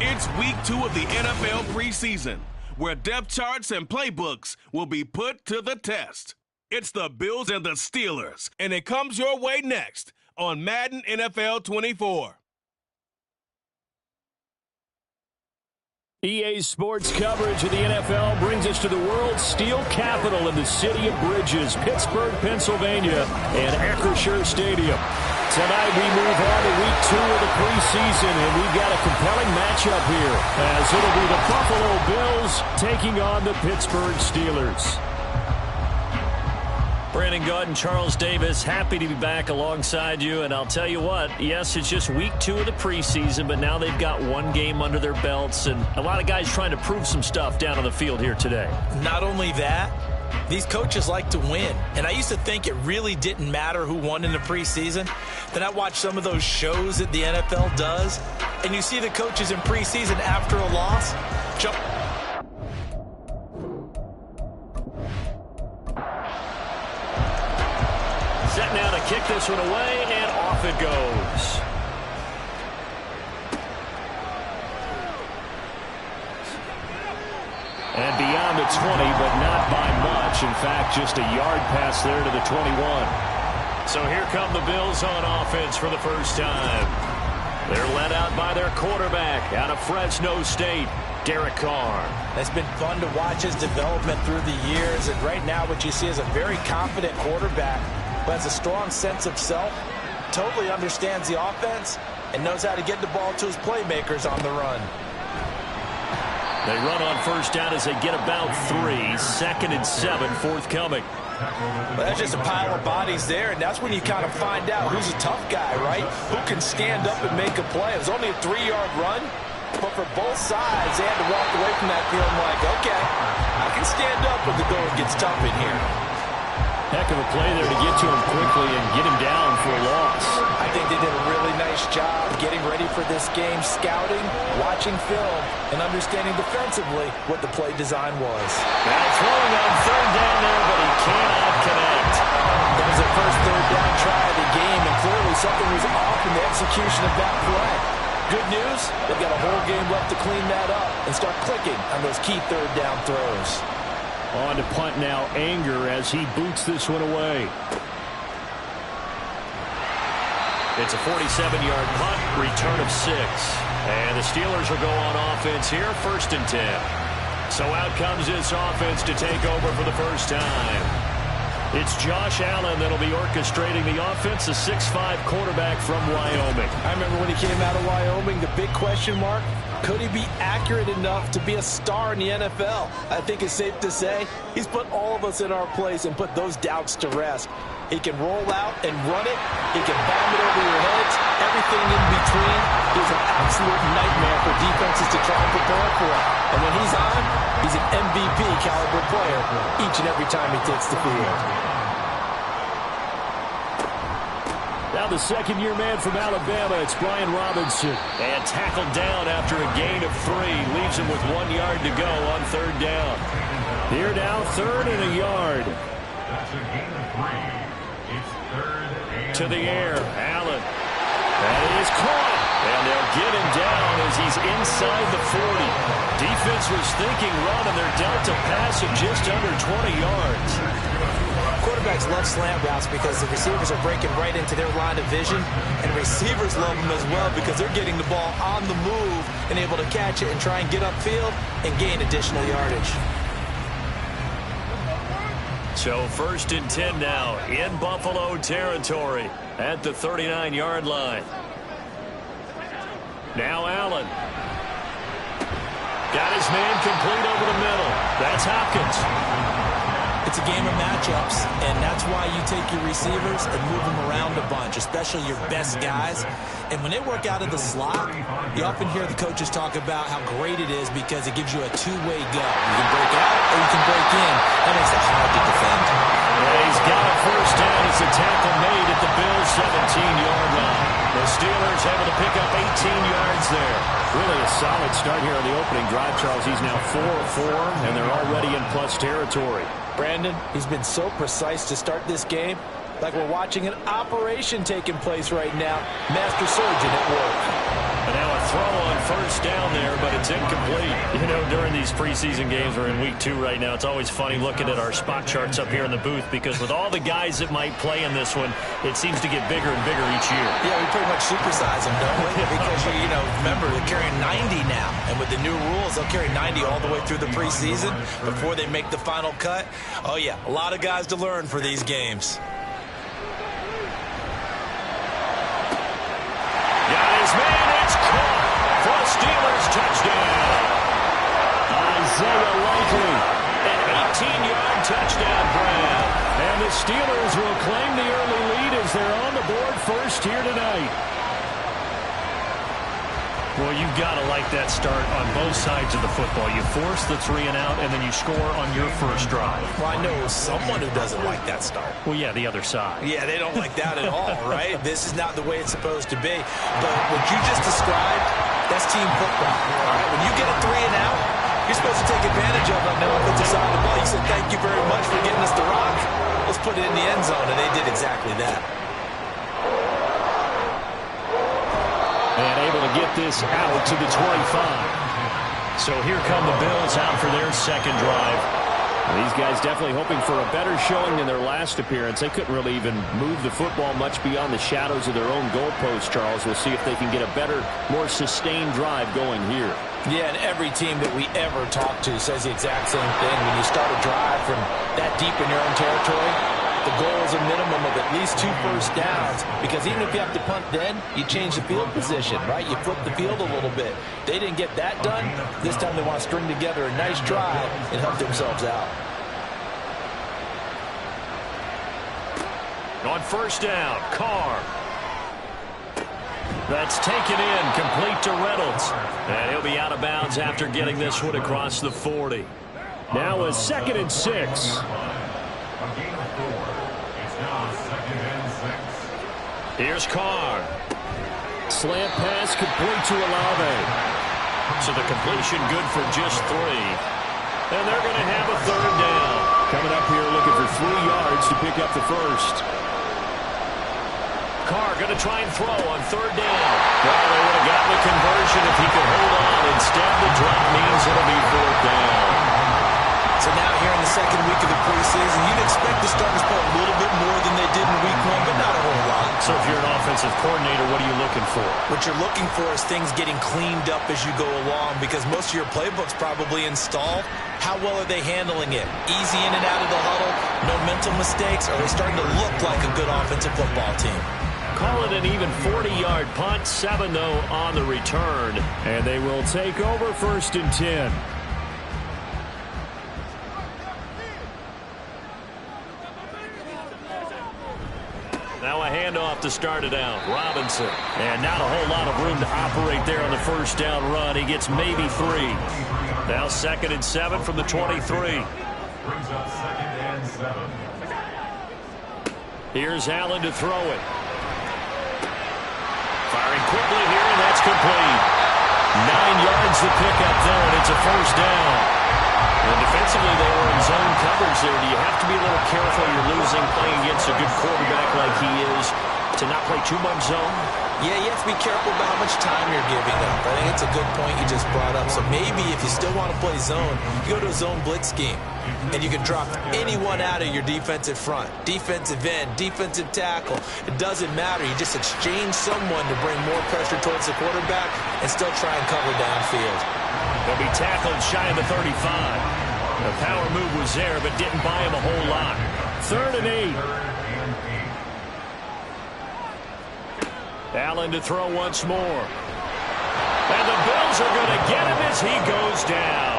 It's week 2 of the NFL preseason, where depth charts and playbooks will be put to the test. It's the Bills and the Steelers, and it comes your way next on Madden NFL 24. EA Sports coverage of the NFL brings us to the world's steel capital in the city of Bridges, Pittsburgh, Pennsylvania, and Acrisure Stadium. Tonight we move on to week 2 of the preseason, and we've got a compelling matchup here, as it'll be the Buffalo Bills taking on the Pittsburgh Steelers. Brandon Gaud and Charles Davis, happy to be back alongside you. And I'll tell you what, yes, it's just week 2 of the preseason, but now they've got one game under their belts, and a lot of guys trying to prove some stuff down on the field here today. Not only that, these coaches like to win. And I used to think it really didn't matter who won in the preseason. Then I watched some of those shows that the NFL does, and you see the coaches in preseason after a loss jump. Set now to kick this one away, and off it goes. And beyond the 20, but not by much. In fact, just a yard pass there to the 21. So here come the Bills on offense for the first time. They're led out by their quarterback out of Fresno State, Derek Carr. It's been fun to watch his development through the years, and right now what you see is a very confident quarterback who has a strong sense of self, totally understands the offense, and knows how to get the ball to his playmakers on the run. They run on first down as they get about 3. 2nd and 7 forthcoming. Well, that's just a pile of bodies there, and that's when you kind of find out who's a tough guy, right? Who can stand up and make a play. It was only a 3-yard run, but for both sides, they had to walk away from that feeling like, okay, I can stand up when the going gets tough in here. Heck of a play there to get to him quickly and get him down for a loss. I think they did a really nice job getting ready for this game, scouting, watching film, and understanding defensively what the play design was. Now throwing on 3rd down there, but he cannot connect. That was the first 3rd down try of the game, and clearly something was off in the execution of that play. Good news, they've got a whole game left to clean that up and start clicking on those key 3rd down throws. On to punt now, Anger, as he boots this one away. It's a 47-yard punt, return of 6. And the Steelers will go on offense here, 1st and 10. So out comes this offense to take over for the first time. It's Josh Allen that'll be orchestrating the offense, a 6'5" quarterback from Wyoming. I remember when he came out of Wyoming, the big question mark, could he be accurate enough to be a star in the NFL? I think it's safe to say he's put all of us in our place and put those doubts to rest. He can roll out and run it. He can bomb it over your heads. Everything in between is an absolute nightmare for defenses to try and prepare for. And when he's on, he's an MVP caliber player each and every time he takes the field. Now the second-year man from Alabama, it's Brian Robinson. And tackled down after a gain of 3. Leaves him with 1 yard to go on 3rd down. Here now, 3rd and a yard. To the air, Allen. That is caught. And they'll get him down as he's inside the 40. Defense was thinking run, and they're dealt a pass of just under 20 yards. Quarterbacks love slant routes because the receivers are breaking right into their line of vision, and receivers love them as well because they're getting the ball on the move and able to catch it and try and get upfield and gain additional yardage. So 1st and 10 now in Buffalo territory at the 39-yard line. Now Allen. Got his man complete over the middle. That's Hopkins. It's a game of matchups, and that's why you take your receivers and move them around a bunch, especially your best guys. And when they work out of the slot, you often hear the coaches talk about how great it is because it gives you a two-way go. You can break out or you can break in. That makes it hard to defend. Yeah, he's got a first down. It's a tackle made at the Bills' 17-yard line. The Steelers able to pick up 18 yards there. Really a solid start here on the opening drive, Charles. He's now 4 of 4, and they're already in plus territory. Brandon, he's been so precise to start this game, like we're watching an operation taking place right now. Master surgeon at work. And now a throw on first down there, but it's incomplete. You know, during these preseason games, we're in week 2 right now, it's always funny looking at our spot charts up here in the booth because with all the guys that might play in this one, it seems to get bigger and bigger each year. Yeah, we pretty much supersize them, don't we? Because, you know, remember, they're carrying 90 now. And with the new rules, they'll carry 90 all the way through the preseason before they make the final cut. Oh, yeah, a lot of guys to learn for these games. Got his man, it's caught for a Steelers touchdown. Isaiah Likely. An 18-yard touchdown grab. And the Steelers will claim the early lead as they're on the board first here tonight. Well, you've got to like that start on both sides of the football. You force the 3 and out, and then you score on your first drive. Well, I know someone who doesn't like that start. Well, yeah, the other side. Yeah, they don't like that at all, right? This is not the way it's supposed to be. But what you just described, that's team football. All right, when you get a 3 and out, you're supposed to take advantage of it on the offensive side of the ball. You said, thank you very much for getting us the rock. Let's put it in the end zone, and they did exactly that. And able to get this out to the 25. So here come the Bills out for their second drive. These guys definitely hoping for a better showing than their last appearance. They couldn't really even move the football much beyond the shadows of their own goalpost, Charles. We'll see if they can get a better, more sustained drive going here. Yeah, and every team that we ever talk to says the exact same thing. When you start a drive from that deep in your own territory, the goal is a minimum of at least 2 first downs, because even if you have to punt then, you change the field position, right? You flip the field a little bit. They didn't get that done. This time they want to string together a nice drive and help themselves out. On first down, Carr. That's taken in, complete to Reynolds. And he'll be out of bounds after getting this one across the 40. Now a 2nd and 6. Here's Carr. Slant pass complete to Olave. So the completion good for just 3. And they're going to have a 3rd down. Coming up here looking for 3 yards to pick up the first. Carr going to try and throw on 3rd down. Well, they would have gotten the conversion if he could hold on. Instead, the drop means it'll be 4th down. So now here in the second week of the preseason, you'd expect the starters to play a little bit more than they did in week 1, but not a whole lot. So if you're an offensive coordinator, what are you looking for? What you're looking for is things getting cleaned up as you go along, because most of your playbook's probably installed. How well are they handling it? Easy in and out of the huddle? No mental mistakes? Are they starting to look like a good offensive football team? Call it an even 40-yard punt, 7 though on the return. And they will take over 1st and 10. Now a handoff to start it out. Robinson. And not a whole lot of room to operate there on the first down run. He gets maybe 3. Now 2nd and 7 from the 23. Brings up 2nd and 7. Here's Allen to throw it. Firing quickly here, and that's complete. 9 yards to pick up there, and it's a 1st down. And defensively, they were in zone coverage there. Do you have to be a little careful? You're losing playing against a good quarterback like he is to not play too much zone? Yeah, you have to be careful about how much time you're giving up. I think it's a good point you just brought up. So maybe if you still want to play zone, you go to a zone blitz scheme. And you can drop anyone out of your defensive front. Defensive end, defensive tackle. It doesn't matter. You just exchange someone to bring more pressure towards the quarterback and still try and cover downfield. They'll be tackled shy of the 35. The power move was there, but didn't buy him a whole lot. 3rd and 8. Allen to throw once more. And the Bills are going to get him as he goes down.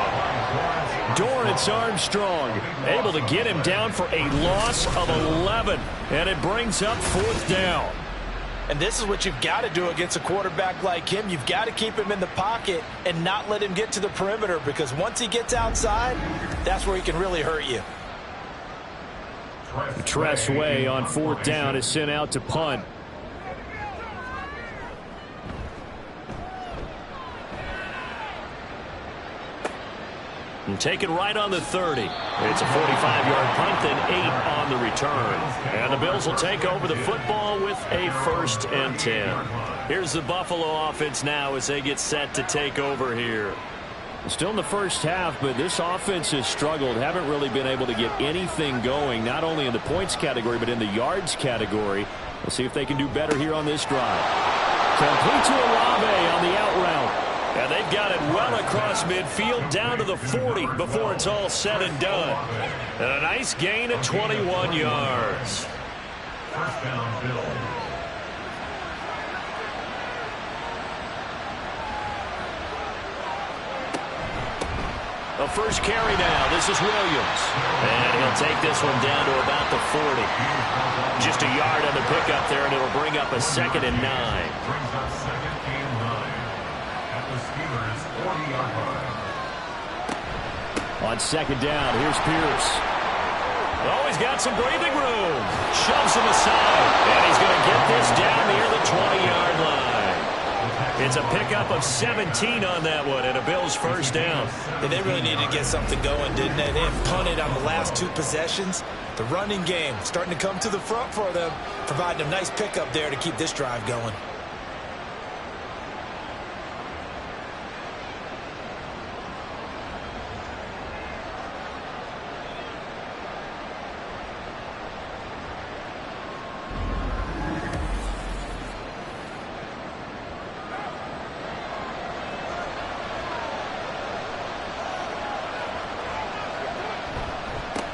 Dorrance Armstrong able to get him down for a loss of 11. And it brings up 4th down. And this is what you've got to do against a quarterback like him. You've got to keep him in the pocket and not let him get to the perimeter, because once he gets outside, that's where he can really hurt you. Tressway on 4th down is sent out to punt. And take it right on the 30. It's a 45-yard punt, then 8 on the return. And the Bills will take over the football with a 1st and 10. Here's the Buffalo offense now as they get set to take over here. Still in the first half, but this offense has struggled. Haven't really been able to get anything going, not only in the points category, but in the yards category. We'll see if they can do better here on this drive. Complete to Olave on the out route. And they've got it well across midfield down to the 40 before it's all said and done. And a nice gain of 21 yards. First down, Bills. A first carry now. This is Williams. And he'll take this one down to about the 40. Just a yard on the pickup there, and it'll bring up a 2nd and 9. Brings up 2nd and 9 at the Steelers' 40-yard line. On 2nd down, here's Pierce. Oh, he's got some breathing room. Shoves him aside. And he's going to get this down near the 20-yard line. It's a pickup of 17 on that one, and a Bills first down. And they really needed to get something going, didn't they? They had punted on the last 2 possessions. The running game starting to come to the front for them, providing a nice pickup there to keep this drive going.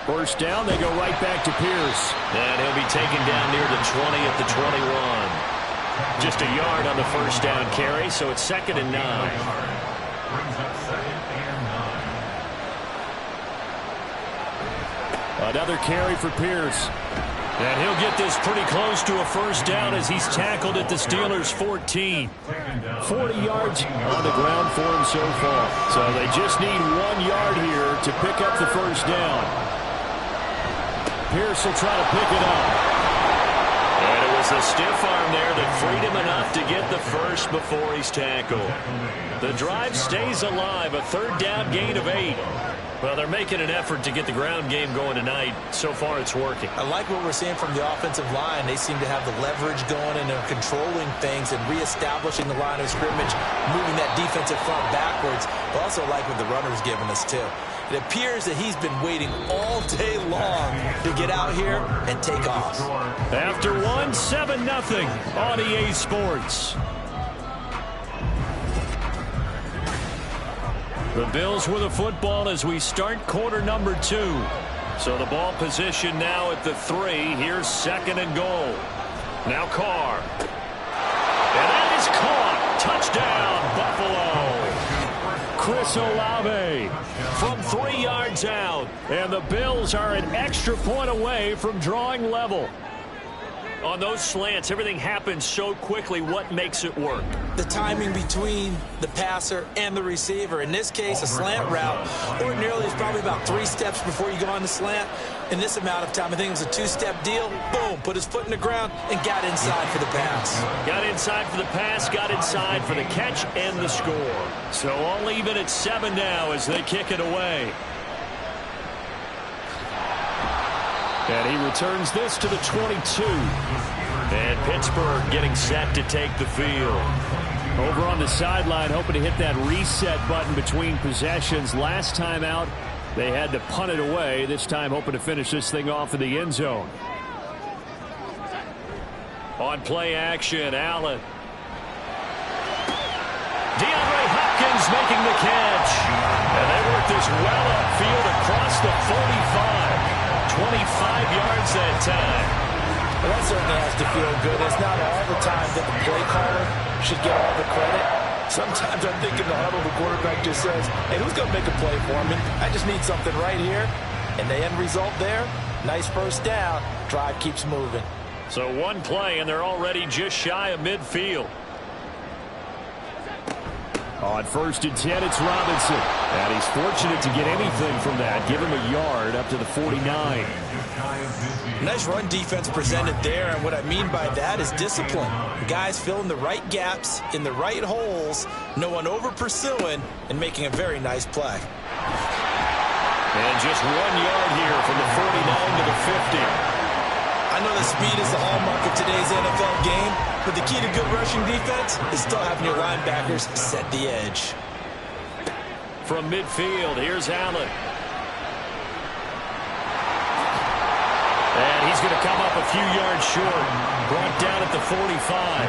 First down, they go right back to Pierce. And he'll be taken down near the 20 at the 21. Just a yard on the first down carry, so it's 2nd and 9. Brings up 2nd and 9. Another carry for Pierce. And he'll get this pretty close to a first down as he's tackled at the Steelers' 14. 40 yards on the ground for him so far. So they just need 1 yard here to pick up the first down. Pierce will try to pick it up. And it was the stiff arm there that freed him enough to get the first before he's tackled. The drive stays alive, a 3rd down gain of 8. Well, they're making an effort to get the ground game going tonight. So far, it's working. I like what we're seeing from the offensive line. They seem to have the leverage going, and they're controlling things and reestablishing the line of scrimmage, moving that defensive front backwards. But also like what the runner's giving us, too. It appears that he's been waiting all day long to get out here and take off. After 7-0 on EA Sports. The Bills with the football as we start quarter number 2. So the ball position now at the 3. Here's 2nd and goal. Now Carr. And that is caught. Touchdown, Buffalo. Chris Olave from 3 yards out. And the Bills are an extra point away from drawing level. On those slants, everything happens so quickly. What makes it work? The timing between the passer and the receiver. In this case, a slant route ordinarily is probably about 3 steps before you go on the slant. In this amount of time, I think it was a 2-step deal. Boom, put his foot in the ground and got inside for the pass. Got inside for the pass, got inside for the catch and the score. So all even at 7 now as they kick it away. And he returns this to the 22. And Pittsburgh getting set to take the field. Over on the sideline, hoping to hit that reset button between possessions. Last time out, they had to punt it away. This time, hoping to finish this thing off in the end zone. On play action, Allen. DeAndre Hopkins making the catch. And they work this well upfield across the 45. 25 yards that time. Well, that certainly has to feel good. It's not all the time that the play caller should get all the credit. Sometimes I'm thinking the huddle, the quarterback just says, hey, who's going to make a play for me? I just need something right here. And the end result there, nice first down. Drive keeps moving. So 1 play, and they're already just shy of midfield. On 1st and 10, it's Robinson. And he's fortunate to get anything from that. Give him a yard up to the 49. Nice run defense presented there, and what I mean by that is discipline. Guys filling the right gaps in the right holes, no one over pursuing, and making a very nice play. And just 1 yard here from the 49 to the 50. I know that speed is the hallmark of today's NFL game, But the key to good rushing defense is still having your linebackers set the edge. From midfield, here's Allen. And he's going to come up a few yards short. Brought down at the 45.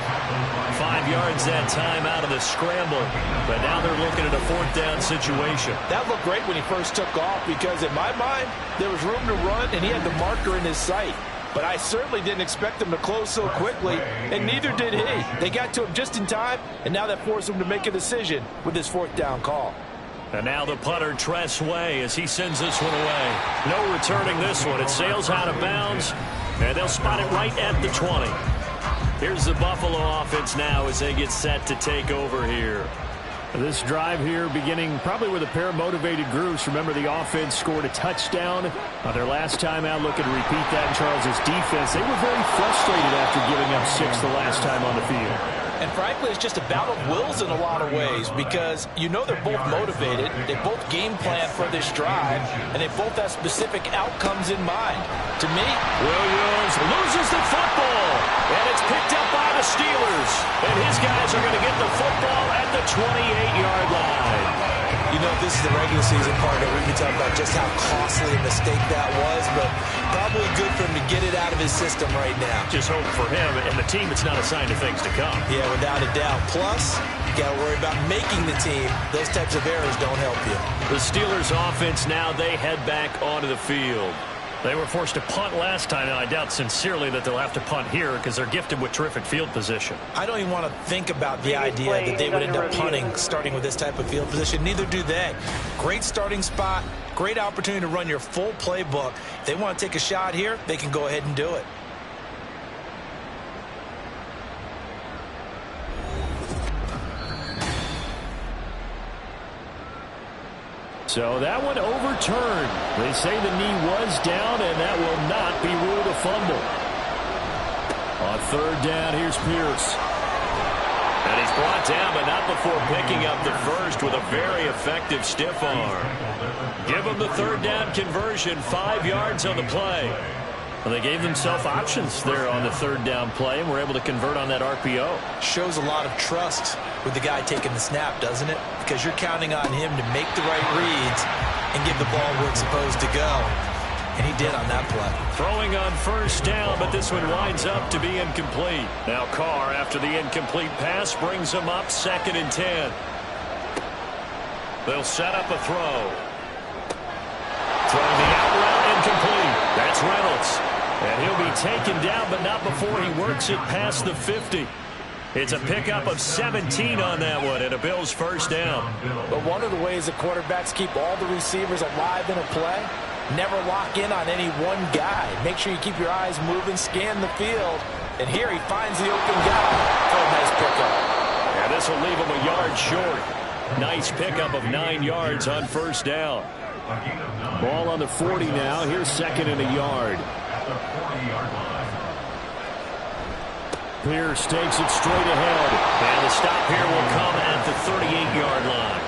5 yards that time out of the scramble. But now they're looking at a 4th down situation. That looked great when he first took off because in my mind, there was room to run and he had the marker in his sight. But I certainly didn't expect him to close so quickly, and neither did he. They got to him just in time, and now that forced him to make a decision with his 4th down call. And now the punter, Tress Way, as he sends this one away. No returning this one. It sails out of bounds, and they'll spot it right at the 20. Here's the Buffalo offense now as they get set to take over here. This drive here beginning probably with a pair of motivated groups. Remember, the offense scored a touchdown on their last time out. Looking to repeat that in Charles's defense. They were very frustrated after giving up 6 the last time on the field. And frankly, it's just a battle of wills in a lot of ways because you know they're both motivated. They both game plan for this drive, and they both have specific outcomes in mind. To me, Williams loses the football, and it's picked up by the Steelers. And his guys are going to get the football at the 28-yard line. You know, this is the regular season part that we can talk about just how costly a mistake that was, but probably good for him to get it out of his system right now. Just hope for him and the team it's not a sign of things to come. Yeah, without a doubt. Plus, you got to worry about making the team. Those types of errors don't help you. The Steelers offense now, they head back onto the field. They were forced to punt last time, and I doubt sincerely that they'll have to punt here because they're gifted with terrific field position. I don't even want to think about the idea that they would end up punting starting with this type of field position. Neither do they. Great starting spot, great opportunity to run your full playbook. If they want to take a shot here, they can go ahead and do it. So that one overturned. They say the knee was down, and that will not be ruled a fumble. On 3rd down, here's Pierce. And he's brought down, but not before picking up the first with a very effective stiff arm. Give him the 3rd down conversion, 5 yards on the play. Well, they gave themselves options there on the 3rd down play, and were able to convert on that RPO. Shows a lot of trust with the guy taking the snap, doesn't it? Because you're counting on him to make the right reads and give the ball where it's supposed to go. And he did on that play. Throwing on 1st down, but this one winds up to be incomplete. Now Carr, after the incomplete pass, brings him up 2nd and 10. They'll set up a throw. Throwing the out route, incomplete. That's Reynolds. And he'll be taken down, but not before he works it past the 50. It's a pickup of 17 on that one, and a Bills 1st down. But one of the ways that quarterbacks keep all the receivers alive in a play, never lock in on any one guy. Make sure you keep your eyes moving, scan the field. And here he finds the open guy for a nice pickup. And this will leave him a yard short. Nice pickup of 9 yards on 1st down. Ball on the 40 now. Here's 2nd and a yard. Pierce takes it straight ahead. And the stop here will come at the 38-yard line.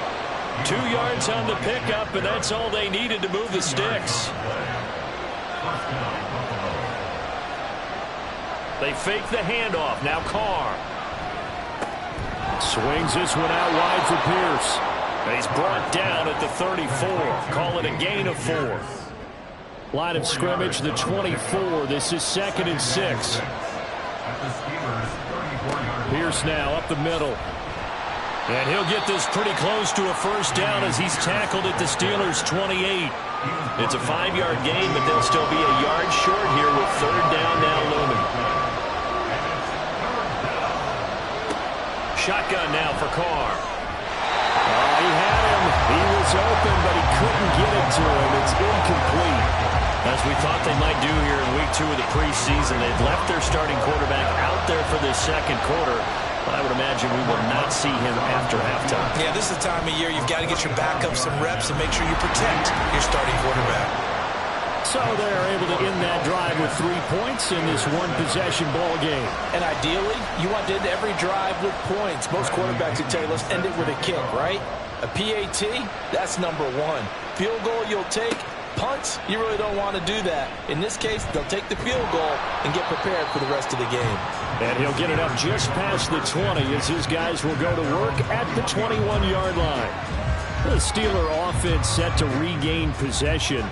2 yards on the pickup, and that's all they needed to move the sticks. They fake the handoff. Now Carr. Swings this one out wide for Pierce. And he's brought down at the 34. Call it a gain of 4. Line of scrimmage, the 24. This is 2nd and 6. Pierce now up the middle. And he'll get this pretty close to a 1st down as he's tackled at the Steelers' 28. It's a 5-yard gain, but they'll still be a yard short here with 3rd down now looming. Shotgun now for Carr. He had him. He was open, but he couldn't get it to him. It's incomplete. As we thought they might do here in week 2 of the preseason, they've left their starting quarterback out there for this 2nd quarter. But I would imagine we will not see him after halftime. Yeah, this is the time of year you've got to get your backup some reps and make sure you protect your starting quarterback. So they're able to end that drive with 3 points in this one-possession ball game. And ideally, you want to end every drive with points. Most quarterbacks would tell you, let's end it with a kick, right? A PAT, that's number 1. Field goal you'll take, Punts, you really don't want to do that. In this case, they'll take the field goal and get prepared for the rest of the game. And he'll get it up just past the 20 as his guys will go to work at the 21-yard line. The Steeler offense set to regain possession.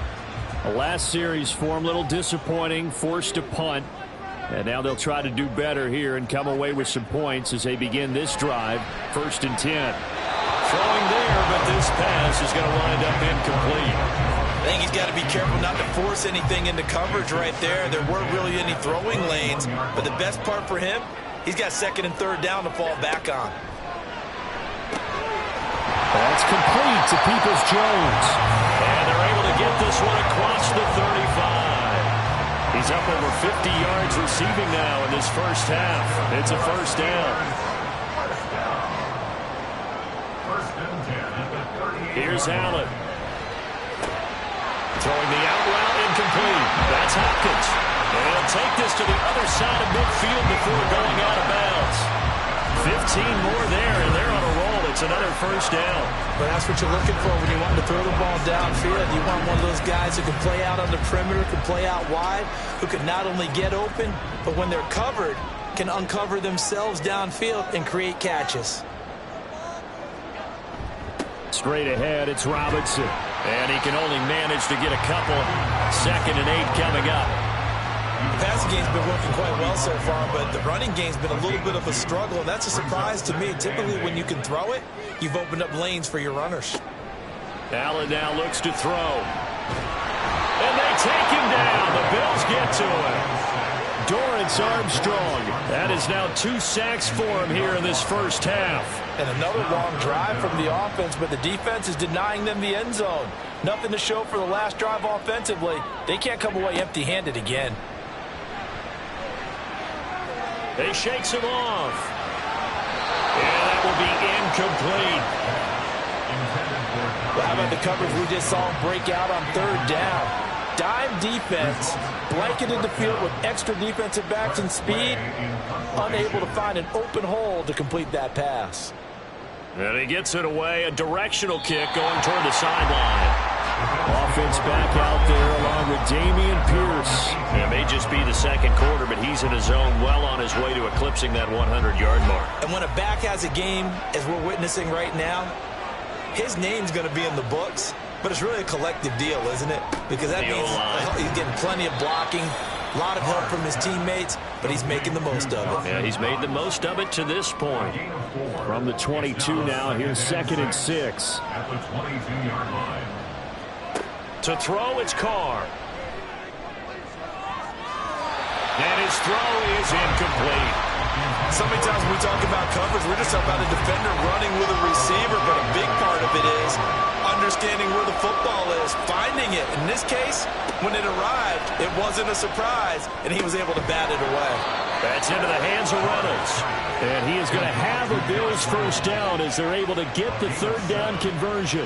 The last series for him, a little disappointing, forced to punt. And now they'll try to do better here and come away with some points as they begin this drive. 1st and 10. Throwing there, but this pass is going to wind up incomplete. I think he's got to be careful not to force anything into coverage right there. There weren't really any throwing lanes, but the best part for him, he's got 2nd and 3rd down to fall back on. That's complete to Peoples-Jones. And they're able to get this one across the 35. He's up over 50 yards receiving now in this first half. It's a 1st down. Here's Allen. Throwing the out route incomplete. That's Hopkins. And he'll take this to the other side of midfield before going out of bounds. 15 more there, and they're on a roll. It's another 1st down. But that's what you're looking for when you want to throw the ball downfield. You want one of those guys who can play out on the perimeter, can play out wide, who can not only get open, but when they're covered, can uncover themselves downfield and create catches. Straight ahead, it's Robinson. And he can only manage to get a couple. 2nd and 8 coming up. The passing game's been working quite well so far, but the running game's been a little bit of a struggle, and that's a surprise to me. Typically, when you can throw it, you've opened up lanes for your runners. Allen now looks to throw. And they take him down. The Bills get to him. Dorrance Armstrong. That is now 2 sacks for him here in this first half. And another long drive from the offense, but the defense is denying them the end zone. Nothing to show for the last drive offensively. They can't come away empty-handed again. They shakes him off. And that will be incomplete. Well, how about the coverage we just saw him break out on 3rd down? Dime defense, blanketed the field with extra defensive backs and speed, unable to find an open hole to complete that pass. And he gets it away, a directional kick going toward the sideline. Offense back out there along with Dameon Pierce. It may just be the 2nd quarter, but he's in his zone, well on his way to eclipsing that 100-yard mark. And when a back has a game, as we're witnessing right now, his name's going to be in the books. But it's really a collective deal, isn't it? Because that means he's getting plenty of blocking, a lot of help from his teammates, but he's making the most of it. Yeah, he's made the most of it to this point. From the 22 now, here's 2nd and 6. At the 22-yard line. To throw, it's Carr. And his throw is incomplete. So many times when we talk about coverage, we're just talking about a defender running with a receiver, but a big part of it is understanding where the football is, finding it. In this case, when it arrived, it wasn't a surprise, and he was able to bat it away. That's into the hands of Reynolds. And he is going to have a Bills 1st down as they're able to get the 3rd down conversion.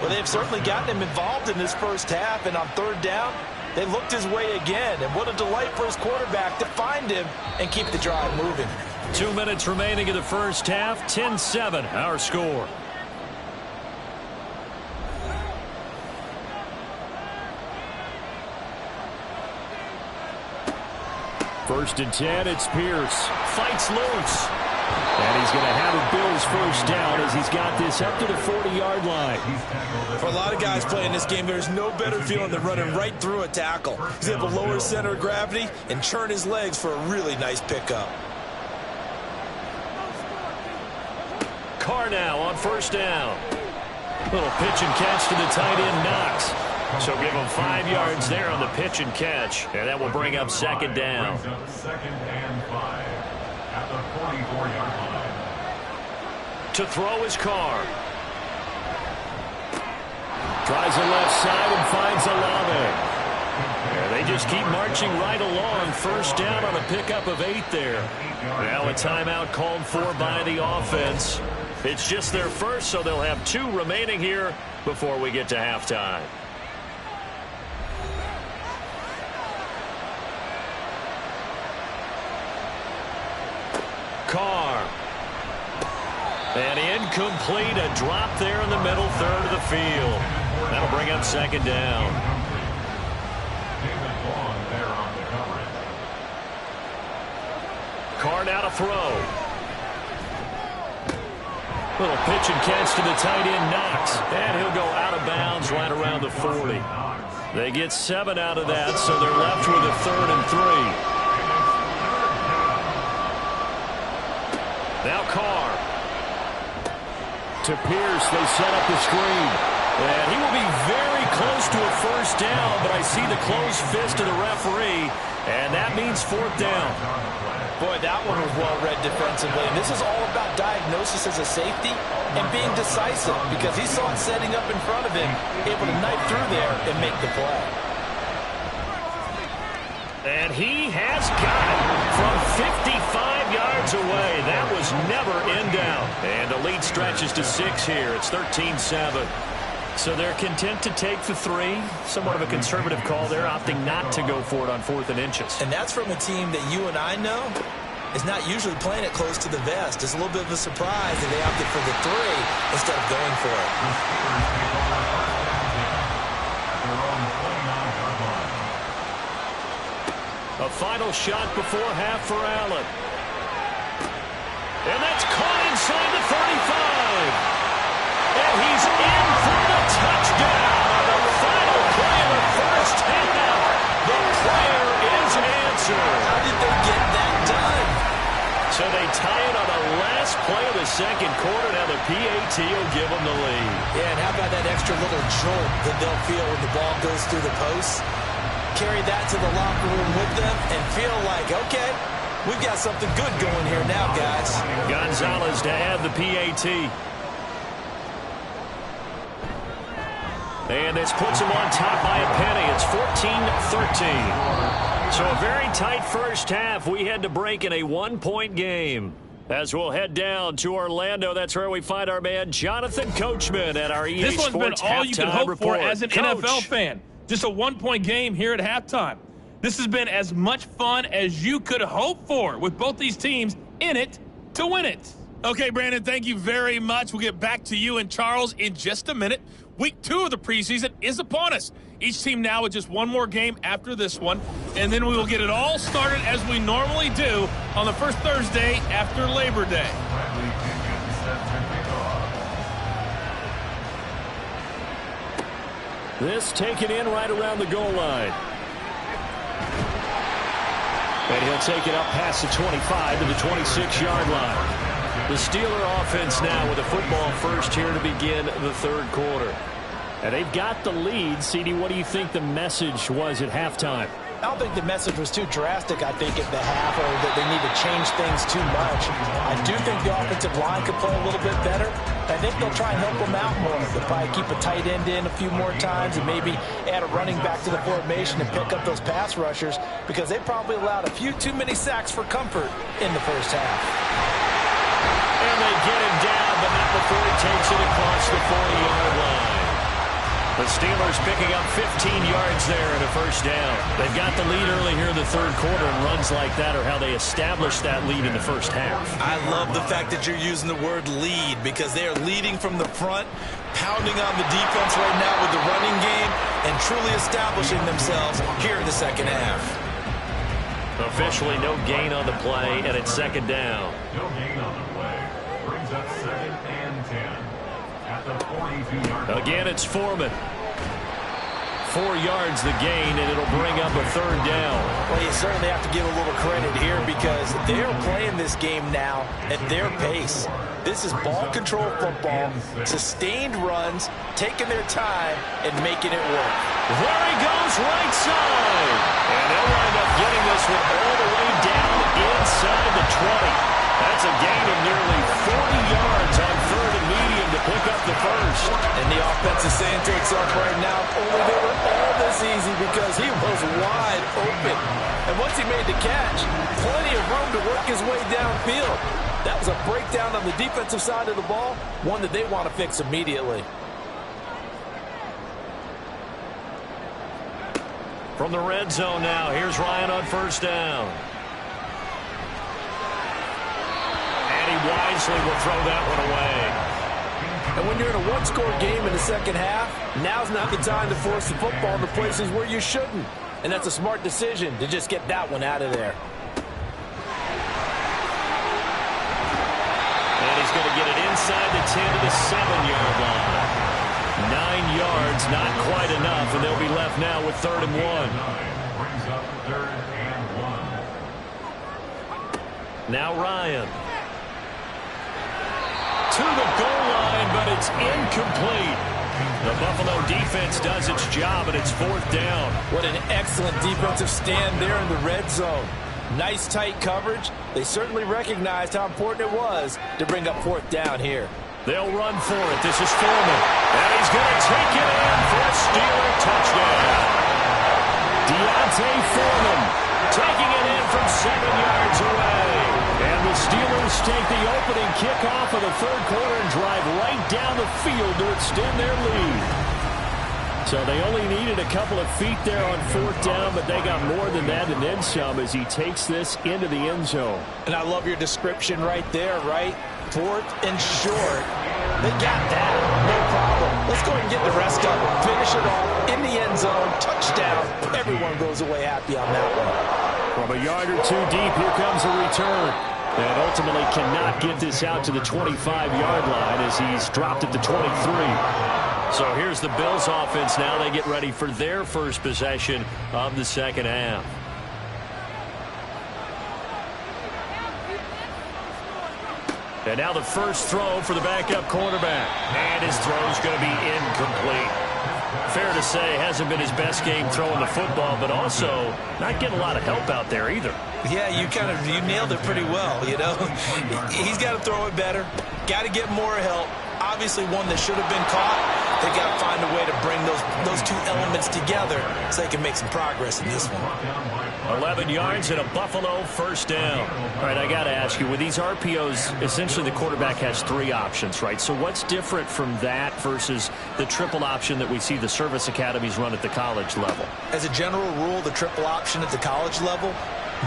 Well, they've certainly gotten him involved in this first half, and on 3rd down, they looked his way again. And what a delight for his quarterback to find him and keep the drive moving. 2 minutes remaining in the first half, 10-7, our score. First and 10, it's Pierce. Fights loose. And he's going to have a Bills 1st down as he's got this up to the 40-yard line. For a lot of guys playing this game, there's no better feeling than running right through a tackle. He's able to lower his center of gravity and churn his legs for a really nice pickup. Carr now on 1st down. Little pitch and catch to the tight end, Knox. So give him 5 yards there on the pitch and catch. And that will bring up 2nd down. 2nd and 5 at the 44-yard line. To throw is Carr. Tries the left side and finds Olave. Yeah, they just keep marching right along. 1st down on a pickup of 8 there. Now a timeout called for by the offense. It's just their first, so they'll have 2 remaining here before we get to halftime. Carr. And incomplete, a drop there in the middle 3rd of the field. That'll bring up second down. Carr now to throw. Little pitch and catch to the tight end, Knox. And he'll go out of bounds right around the 40. They get 7 out of that, so they're left with a 3rd and 3. Now Carr. To Pierce, they set up the screen. And he will be very close to a first down, but I see the closed fist of the referee, and that means 4th down. Boy, that one was well-read defensively. And this is all about diagnosis as a safety and being decisive because he saw it setting up in front of him, able to knife through there and make the play. And he has got it from 55 yards away. That was never in down. And the lead stretches to 6 here. It's 13-7. So they're content to take the 3. Somewhat of a conservative call there, opting not to go for it on 4th and inches. And that's from a team that you and I know is not usually playing it close to the vest. It's a little bit of a surprise that they opted for the 3 instead of going for it. A final shot before half for Allen. And that's caught inside the 35. And he's in for the touchdown on the final play of the first half. The prayer is answered. How did they get that done? So they tie it on the last play of the second quarter. Now the PAT will give them the lead. Yeah, and how about that extra little jolt that they'll feel when the ball goes through the posts? Carry that to the locker room with them and feel like, okay, we've got something good going here now, guys. Gonzalez to add the PAT. And this puts them on top by a penny. It's 14-13. So a very tight first half. We had to break in a 1-point game. As we'll head down to Orlando, that's where we find our man Jonathan Coachman at our EA Sports This one's been all you can hope report. for as an Coach. NFL fan. Just a 1-point game here at halftime. This has been as much fun as you could hope for with both these teams in it to win it. Okay, Brandon, thank you very much. We'll get back to you and Charles in just a minute. Week 2 of the preseason is upon us. Each team now with just one more game after this one, and then we will get it all started as we normally do on the first Thursday after Labor Day. This taken in right around the goal line. And he'll take it up past the 25 to the 26-yard line. The Steeler offense now with a football first here to begin the third quarter. And they've got the lead. CD, what do you think the message was at halftime? I don't think the message was too drastic, I think, at the half, or that they need to change things too much. I do think the offensive line could play a little bit better. I think they'll try and help them out more. They'll probably keep a tight end in a few more times and maybe add a running back to the formation and pick up those pass rushers because they probably allowed a few too many sacks for comfort in the first half. And they get him down, but not before he takes it across the 40-yard line. The Steelers picking up 15 yards there in a first down. They've got the lead early here in the third quarter, and runs like that are how they established that lead in the first half. I love the fact that you're using the word lead because they are leading from the front, pounding on the defense right now with the running game, and truly establishing themselves here in the second half. Officially no gain on the play, and it's second down. No gain on the play. Brings up 2nd and 10. At the 42-yard line. Again, it's Foreman. 4 yards the gain, and it'll bring up a third down. Well, you certainly have to give a little credit here because they're playing this game now at their pace. This is ball control football, sustained runs, taking their time, and making it work. There he goes, right side. And they'll wind up getting this one all the way down inside the 20. That's a gain of nearly 40 yards on 3rd and medium to pick up the first. And the offense is saying to itself right now, only they were all this easy because he was wide open. And once he made the catch, plenty of room to work his way downfield. That was a breakdown on the defensive side of the ball, one that they want to fix immediately. From the red zone now, here's Ryan on first down. And he wisely will throw that one away. And when you're in a one-score game in the second half, now's not the time to force the football in the places where you shouldn't. And that's a smart decision to just get that one out of there. And he's going to get it inside the 10 to the 7-yard line. 9 yards, not quite enough, and they'll be left now with 3rd and 1. Brings up 3rd and 1. Now Ryan. To the goal line, but it's incomplete. The Buffalo defense does its job, and it's 4th down. What an excellent defensive stand there in the red zone. Nice tight coverage. They certainly recognized how important it was to bring up 4th down here. They'll run for it. This is Foreman. And he's going to take it in for a Steeler touchdown. Deontay Foreman taking it in from 7 yards away. And the Steelers take the opening kickoff of the 3rd quarter and drive right down the field to extend their lead. So they only needed a couple of feet there on 4th down, but they got more than that and then some as he takes this into the end zone. And I love your description right there, right? 4th and short. They got that. No problem. Let's go ahead and get the rest of it. Finish it off in the end zone. Touchdown. Everyone goes away happy on that one. From a yard or two deep, here comes a return. And ultimately cannot get this out to the 25-yard line as he's dropped at the 23. So here's the Bills offense now. They get ready for their first possession of the second half. And now the first throw for the backup quarterback. And his throw's going to be incomplete. Fair to say, hasn't been his best game throwing the football, but also not getting a lot of help out there either. Yeah, you nailed it pretty well, you know. He's got to throw it better. Got to get more help. Obviously one that should have been caught. They got to find a way to bring those two elements together so they can make some progress in this one. 11 yards and a Buffalo first down. All right, I got to ask you, with these RPOs, essentially the quarterback has 3 options, right? So what's different from that versus the triple option that we see the service academies run at the college level? As a general rule, the triple option at the college level,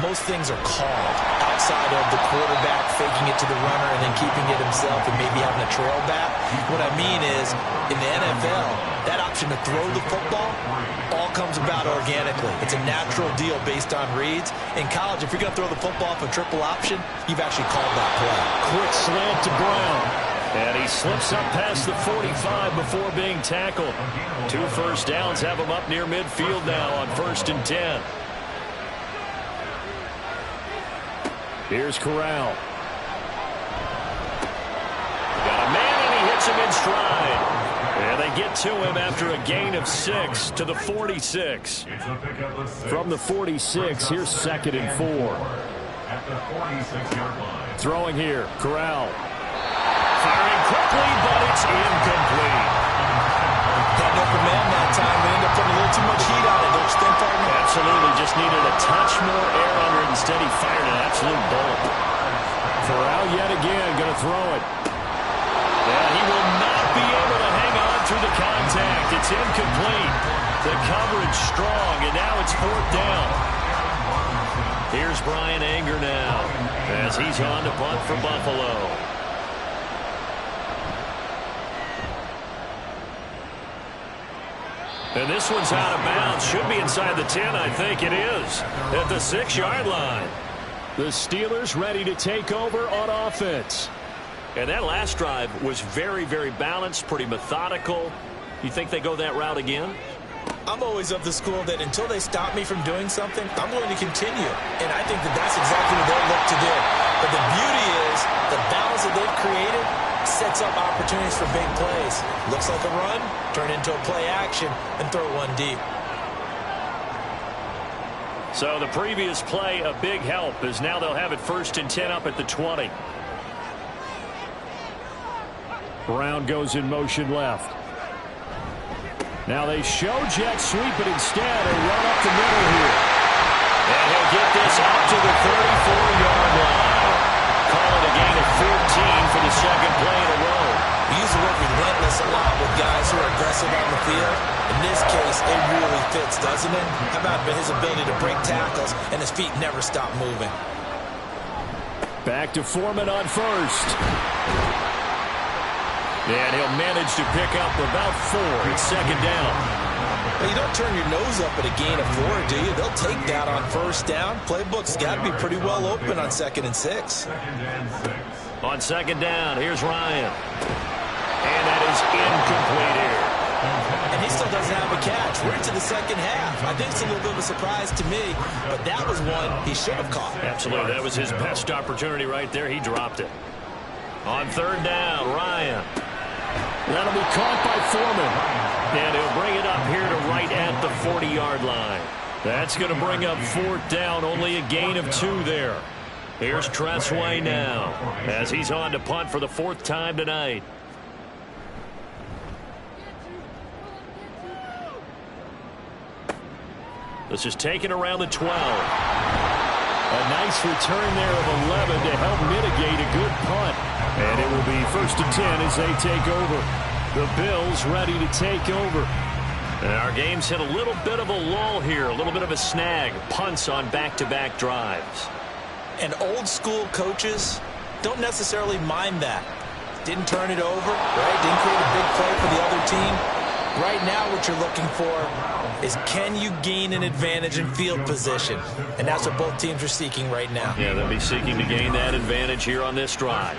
most things are called outside of the quarterback faking it to the runner and then keeping it himself and maybe having a trail back. What I mean is, in the NFL, that option to throw the football all comes about organically. It's a natural deal based on reads. In college, if you're going to throw the football off a triple option, you've actually called that play. Quick slant to Brown. And he slips up past the 45 before being tackled. 2 first downs have him up near midfield now on 1st and 10. Here's Corral. Got a man, and he hits him in stride. And they get to him after a gain of 6 to the 46. From the 46, here's 2nd and 4. At the 46-yard line. Throwing here, Corral. Firing quickly, but it's incomplete. Got no command that time. They end up putting a little too much heat on it, don't you think, partner? Absolutely, just needed a touch more air under it. Instead, he fired an absolute bullet. Corral yet again going to throw it. And he will not be able to hang on through the contact. It's incomplete. The coverage strong, and now it's 4th down. Here's Brian Anger now as he's on to punt for Buffalo. And this one's out of bounds. Should be inside the 10, I think it is. At the 6-yard line. The Steelers ready to take over on offense. And that last drive was very, very balanced, pretty methodical. You think they go that route again? I'm always of the school that until they stop me from doing something, I'm going to continue. And I think that that's exactly what they'll look to do. But the beauty is the balance that they've created sets up opportunities for big plays. Looks like a run, turn into a play action, and throw one deep. So the previous play, a big help, as now they'll have it 1st and 10 up at the 20. Brown goes in motion left. Now they show jet sweep, but instead a run up the middle here. And he'll get this up to the 34-yard line. Call it a gain of 14 for the 2nd play in a row. We use the word relentless a lot with guys who are aggressive on the field. In this case, it really fits, doesn't it? How about his ability to break tackles and his feet never stop moving? Back to Foreman on 1st. And he'll manage to pick up about 4. It's second down. Well, you don't turn your nose up at a gain of 4, do you? They'll take that on first down. Playbook's got to be pretty well open on 2nd and 6. On second down, here's Ryan. And that is incomplete here. And he still doesn't have a catch. We're into the second half. I think it's a little bit of a surprise to me, but that was one he should have caught. Absolutely. That was his best opportunity right there. He dropped it. On third down, Ryan. That'll be caught by Foreman. And he'll bring it up here to right at the 40-yard line. That's going to bring up 4th down. Only a gain of 2 there. Here's Tressway now as he's on to punt for the 4th time tonight. This is taken around the 12. A nice return there of 11 to help mitigate a good punt. And it will be 1st and 10 as they take over. The Bills ready to take over. And our game's hit a little bit of a lull here, a little bit of a snag. Punts on back-to-back drives. And old-school coaches don't necessarily mind that. Didn't turn it over, right? Didn't create a big play for the other team. Right now what you're looking for is can you gain an advantage in field position? And that's what both teams are seeking right now. Yeah, they'll be seeking to gain that advantage here on this drive.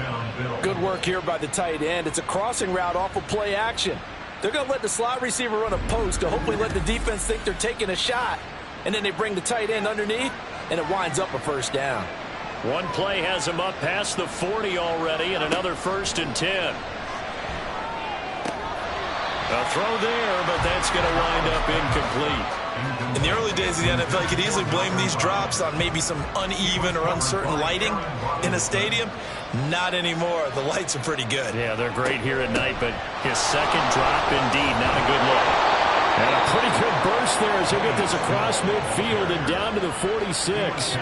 Good work here by the tight end. It's a crossing route off of play action. They're going to let the slot receiver run a post to hopefully let the defense think they're taking a shot. And then they bring the tight end underneath, and it winds up a 1st down. One play has him up past the 40 already, and another 1st and 10. A throw there, but that's going to wind up incomplete. In the early days of the NFL, you could easily blame these drops on maybe some uneven or uncertain lighting in a stadium. Not anymore. The lights are pretty good. Yeah, they're great here at night, but his second drop, indeed, not a good look. And a pretty good burst there as he'll get this across midfield and down to the 46.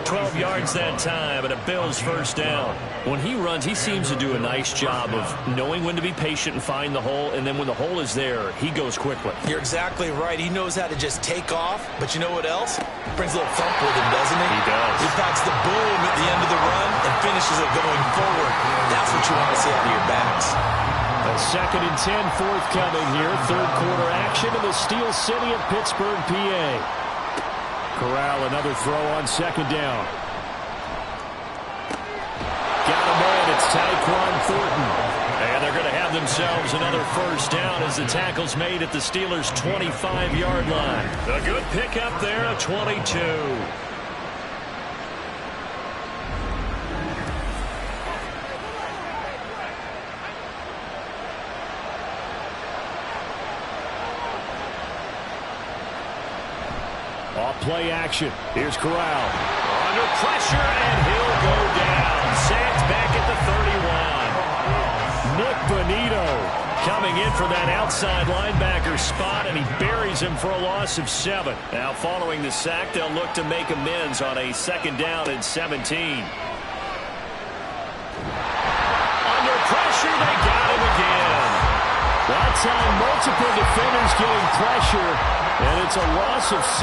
12 yards that time, and a Bills 1st down. When he runs, he seems to do a nice job of knowing when to be patient and find the hole, and then when the hole is there, he goes quickly. You're exactly right. He knows how to just take off, but you know what else? Brings a little thump with him, doesn't he? He does. He packs the boom at the end of the run and finishes it going forward. That's what you want to see out of your backs. A 2nd and 10 forthcoming here. 3rd quarter action in the Steel City of Pittsburgh, PA. Corral, another throw on 2nd down. Got a man. It's Tyquan Thornton. And they're going to have themselves another 1st down as the tackle's made at the Steelers' 25-yard line. A good pickup there, a 22. Play action. Here's Corral. Under pressure, and he'll go down. Sacked back at the 31. Nick Bonito coming in for that outside linebacker spot, and he buries him for a loss of 7. Now, following the sack, they'll look to make amends on a 2nd down and 17. Under pressure, they got him again. That time, multiple defenders getting pressure, and it's a loss of 6.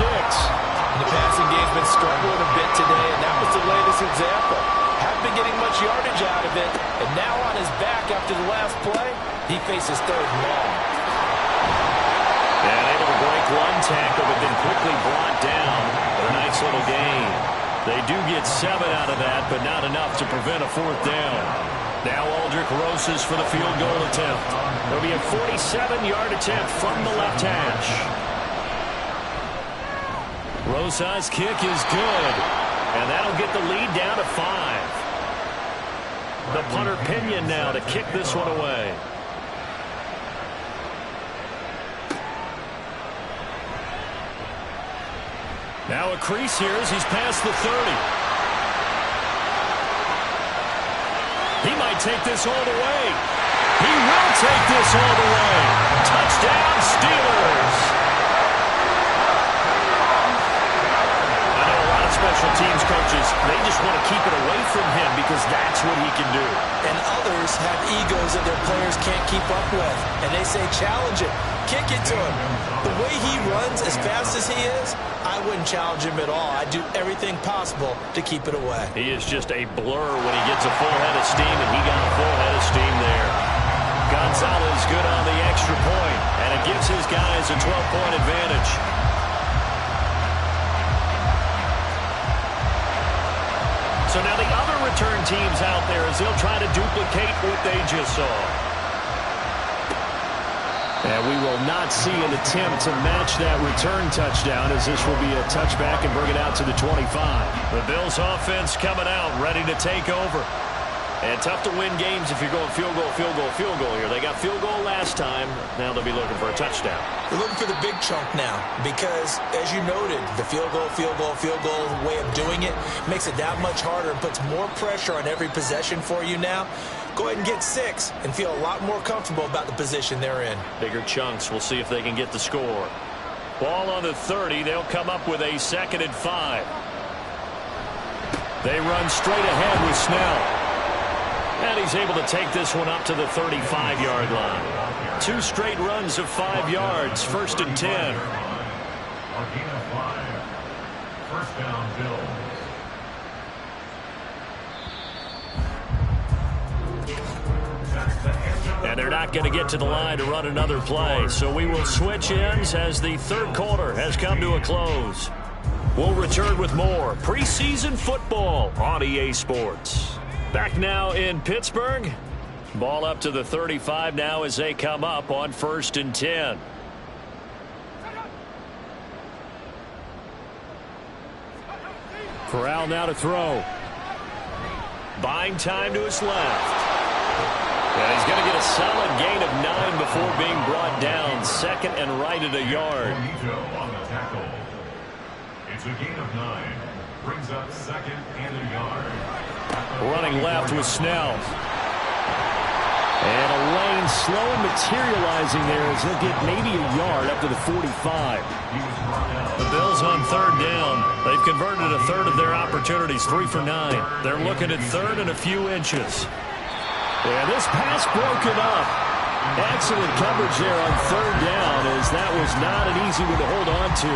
The passing game's been struggling a bit today, and that was the latest example. Haven't been getting much yardage out of it, and now on his back after the last play, he faces 3rd and long. And able to break one tackle, but then quickly brought down. But a nice little gain. They do get 7 out of that, but not enough to prevent a 4th down. Now Aldrich Rosas for the field goal attempt. There'll be a 47-yard attempt from the left hash. Rosas' kick is good, and that'll get the lead down to 5. The punter Pinion now to kick this one away. Now a crease here as he's past the 30. He might take this all the way. He will take this all the way. Touchdown, Steelers. Special teams coaches, they just want to keep it away from him because that's what he can do. And others have egos that their players can't keep up with. And they say, challenge it. Kick it to him. The way he runs as fast as he is, I wouldn't challenge him at all. I'd do everything possible to keep it away. He is just a blur when he gets a full head of steam, and he got a full head of steam there. guys a 12-point advantage. So now the other return teams out there as they'll try to duplicate what they just saw. And we will not see an attempt to match that return touchdown, as this will be a touchback and bring it out to the 25. The Bills offense coming out, ready to take over. And tough to win games if you're going field goal, field goal, field goal here. They got field goal last time. Now they'll be looking for a touchdown. They're looking for the big chunk now because, as you noted, the field goal way of doing it makes it that much harder and puts more pressure on every possession for you now. Go ahead and get 6 and feel a lot more comfortable about the position they're in. Bigger chunks. We'll see if they can get the score. Ball on the 30. They'll come up with a 2nd and 5. They run straight ahead with Snell. And he's able to take this one up to the 35-yard line. 2 straight runs of 5 yards. 1st and 10. A gain of 5. First down, Bills. And they're not going to get to the line to run another play. So we will switch ends as the 3rd quarter has come to a close. We'll return with more preseason football on EA Sports. Back now in Pittsburgh. Ball up to the 35 now as they come up on 1st and 10. Corral now to throw. Buying time to his left. And he's going to get a solid gain of 9 before being brought down. 2nd and right at a yard. On the tackle. It's a gain of 9. Brings up 2nd and a yard. Running left with Snell. And a lane slow and materializing there as he'll get maybe a yard up to the 45. The Bills on 3rd down. They've converted a third of their opportunities, 3 for 9. They're looking at 3rd and a few inches. And this pass broken up. Excellent coverage there on 3rd down, as that was not an easy one to hold on to.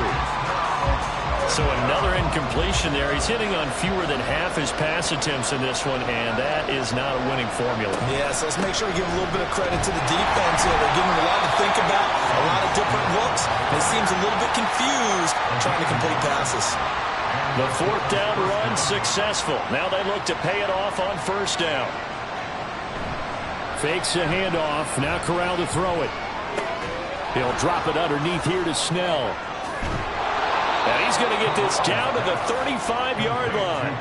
So another incompletion there. He's hitting on fewer than half his pass attempts in this one, and that is not a winning formula. Yeah, so let's make sure we give a little bit of credit to the defense here. They're giving him a lot to think about, a lot of different looks, and he seems a little bit confused trying to complete passes. The 4th down run successful. Now they look to pay it off on 1st down. Fakes a handoff. Now Corral to throw it. He'll drop it underneath here to Snell. And he's going to get this down to the 35-yard line.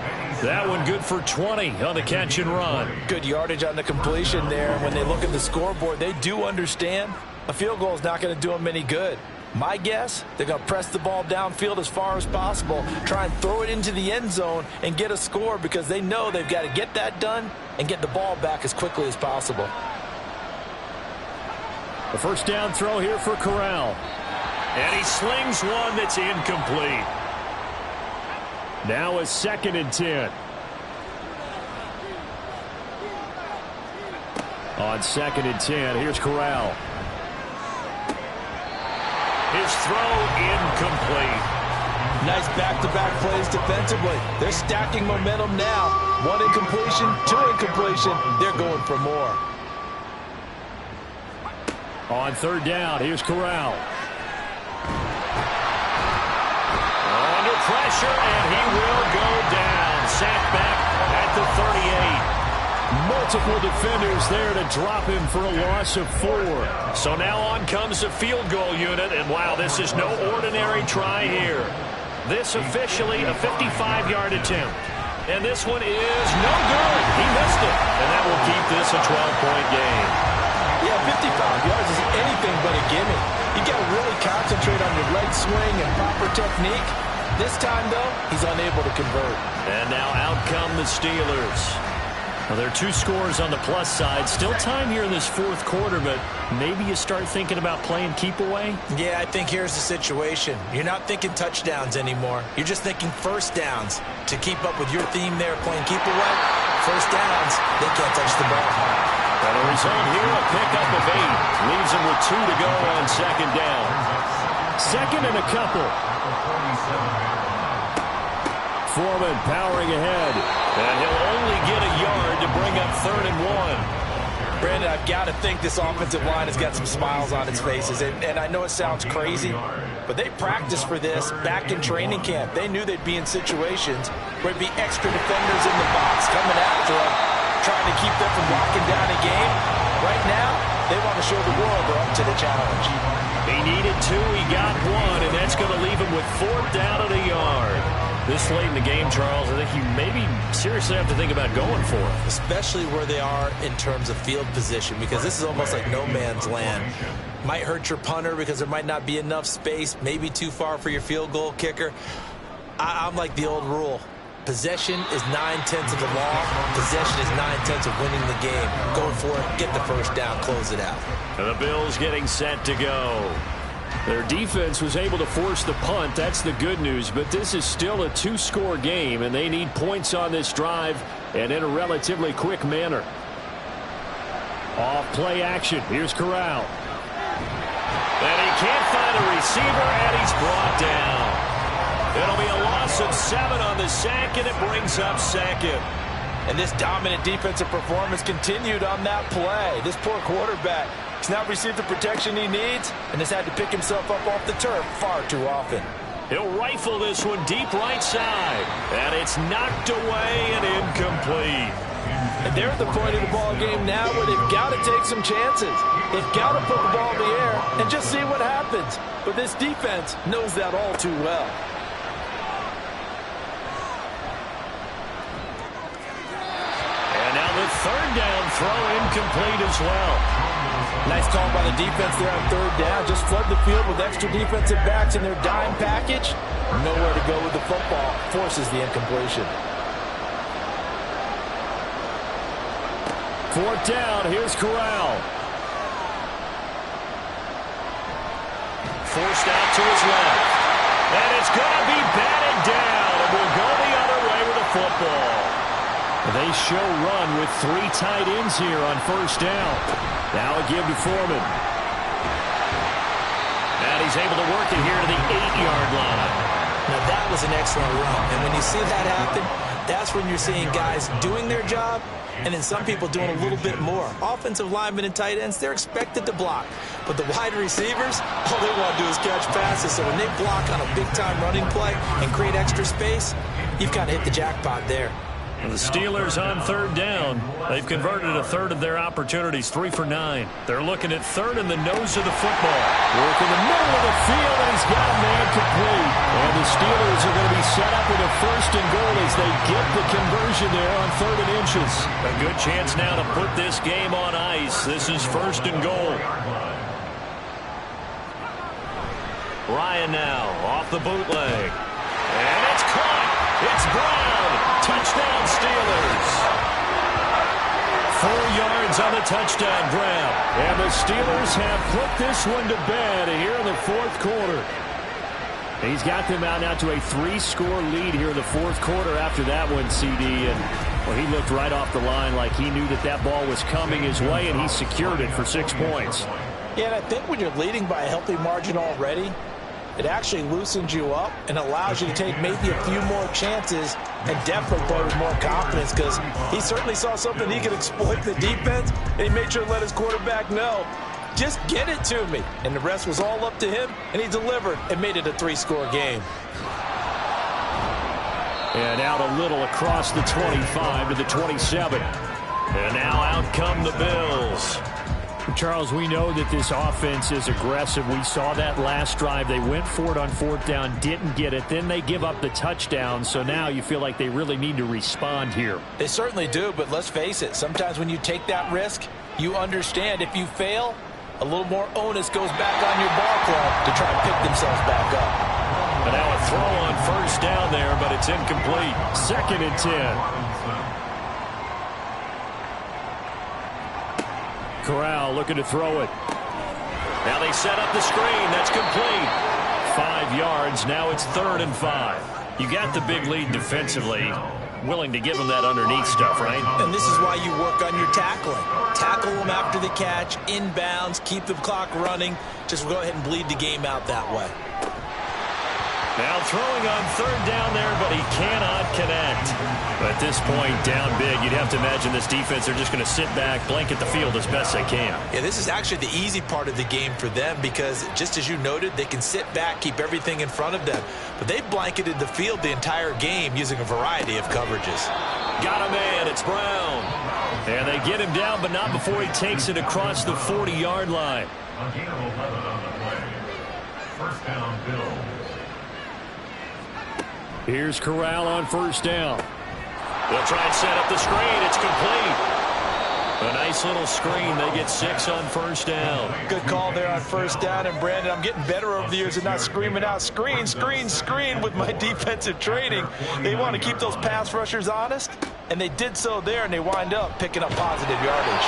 That one good for 20 on the catch and run. Good yardage on the completion there. When they look at the scoreboard, they do understand a field goal is not going to do them any good. My guess, they're going to press the ball downfield as far as possible, try and throw it into the end zone and get a score because they know they've got to get that done and get the ball back as quickly as possible. The 1st down throw here for Corral. And he slings one that's incomplete. Now a 2nd and 10. On 2nd and 10, here's Corral. His throw incomplete. Nice back-to-back plays defensively. They're stacking momentum now. 1 incompletion, 2 incompletion. They're going for more. On 3rd down, here's Corral. Under pressure, and he will go down. Sacked back at the 38. Multiple defenders there to drop him for a loss of 4. So now on comes the field goal unit, and wow, this is no ordinary try here. This officially a 55-yard attempt. And this one is no good. He missed it. And that will keep this a 12-point game. Yeah, 55 yards is anything but a gimme. You got to really concentrate on your leg swing and proper technique. This time, though, he's unable to convert. And now out come the Steelers. Well, there are 2 scores on the plus side. Still time here in this 4th quarter, but maybe you start thinking about playing keep away? Yeah, I think here's the situation. You're not thinking touchdowns anymore. You're just thinking 1st downs. To keep up with your theme there, playing keep away, 1st downs, they can't touch the ball. And the result here, a pickup of 8. Leaves him with 2 to go on 2nd down. 2nd and a couple. Foreman powering ahead. And he'll only get a yard to bring up 3rd and 1. Brandon, I've got to think this offensive line has got some smiles on its faces. And I know it sounds crazy, but they practiced for this back in training camp. They knew they'd be in situations where there'd be extra defenders in the box coming after them, trying to keep them from locking down a game. Right now, they want to show the world they're up to the challenge. He needed 2, he got 1, and that's going to leave him with 4th down at a yard. This late in the game, Charles, I think you maybe seriously have to think about going for it. Especially where they are in terms of field position, because this is almost like no man's land. Might hurt your punter because there might not be enough space, maybe too far for your field goal kicker. I'm like the old rule. Possession is 9/10 of the law. Possession is 9/10 of winning the game. Go for it, get the first down, close it out. And the Bills getting set to go. Their defense was able to force the punt. That's the good news. But this is still a 2-score game, and they need points on this drive and in a relatively quick manner. Off play action. Here's Corral. And he can't find a receiver, and he's brought down. It'll be a loss of 7 on the sack, and it brings up 2nd. And this dominant defensive performance continued on that play. This poor quarterback has now received the protection he needs and has had to pick himself up off the turf far too often. He'll rifle this one deep right side. And it's knocked away and incomplete. And they're at the point of the ball game now where they've got to take some chances. They've got to put the ball in the air and just see what happens. But this defense knows that all too well. The 3rd down throw incomplete as well. Nice call by the defense there on 3rd down. Just flood the field with extra defensive backs in their dime package. Nowhere to go with the football. Forces the incompletion. 4th down. Here's Corral. Forced out to his left. And it's going to be batted down. And we'll go the other way with the football. They show run with 3 tight ends here on 1st down. Now a give to Foreman. And he's able to work it here to the 8-yard line. Now that was an excellent run. And when you see that happen, that's when you're seeing guys doing their job and then some people doing a little bit more. Offensive linemen and tight ends, they're expected to block. But the wide receivers, all they want to do is catch passes. So when they block on a big-time running play and create extra space, you've kind of hit the jackpot there. The Steelers on 3rd down. They've converted a 1/3 of their opportunities, 3 for 9. They're looking at 3rd in the nose of the football. Work in the middle of the field, and he's got a man complete. And the Steelers are going to be set up with a 1st and goal as they get the conversion there on 3rd and inches. A good chance now to put this game on ice. This is 1st and goal. Ryan now off the bootleg. And it's caught. It's Brown. Touchdown, Steelers. 4 yards on the touchdown grab. And the Steelers have put this one to bed here in the 4th quarter. He's got them out now to a 3-score lead here in the 4th quarter after that one, CD. And well, he looked right off the line like he knew that that ball was coming his way, and he secured it for 6 points. Yeah, and I think when you're leading by a healthy margin already, it actually loosens you up and allows you to take maybe a few more chances and definitely play with more confidence because he certainly saw something he could exploit the defense, and he made sure to let his quarterback know, just get it to me. And the rest was all up to him, and he delivered and made it a 3-score game. And out a little across the 25 to the 27. And now out come the Bills. Charles, we know that this offense is aggressive. We saw that last drive. They went for it on 4th down, didn't get it. Then they give up the touchdown. So now you feel like they really need to respond here. They certainly do, but let's face it. Sometimes when you take that risk, you understand if you fail, a little more onus goes back on your ball club to try and pick themselves back up. And now a throw on 1st down there, but it's incomplete. 2nd and 10. Corral looking to throw it. Now they set up the screen. That's complete. 5 yards. Now it's 3rd and 5. You got the big lead defensively. Willing to give them that underneath stuff, right? And this is why you work on your tackling. Tackle them after the catch, inbounds, keep the clock running. Just go ahead and bleed the game out that way. Now throwing on third down there, but he cannot connect. At this point, down big, you'd have to imagine this defense are just going to sit back, blanket the field as best they can. Yeah, this is actually the easy part of the game for them because, just as you noted, they can sit back, keep everything in front of them. But they've blanketed the field the entire game using a variety of coverages. Got a man, it's Brown. And they get him down, but not before he takes it across the 40-yard line. A gain of 11 on the play. First down, Bills. Here's Corral on first down. They'll try and set up the screen. It's complete. A nice little screen. They get 6 on first down. Good call there on first down. And, Brandon, I'm getting better over the years and not screaming out, screen, screen, screen with my defensive training. They want to keep those pass rushers honest, and they did so there, and they wind up picking up positive yardage.